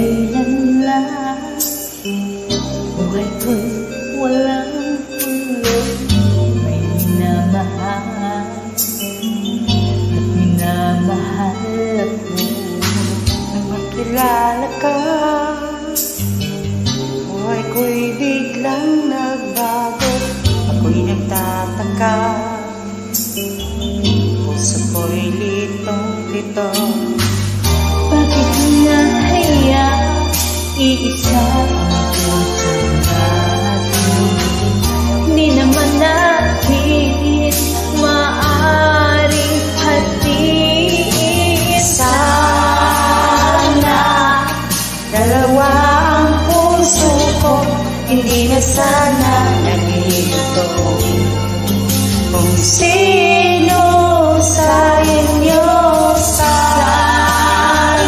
kailan lang buhay ko'y walang hulog. May minamahal at minamahal ako. Nang makilala ka, buhay ko'y biglang nagbago. Ako'y nagtataka, puso ko'y litong-lito. Bakit nahiya iisa ang puso natin? Di naman natin maaaring hatiin. Sana dalawa ang puso ko, hindi na sana nagito. Kung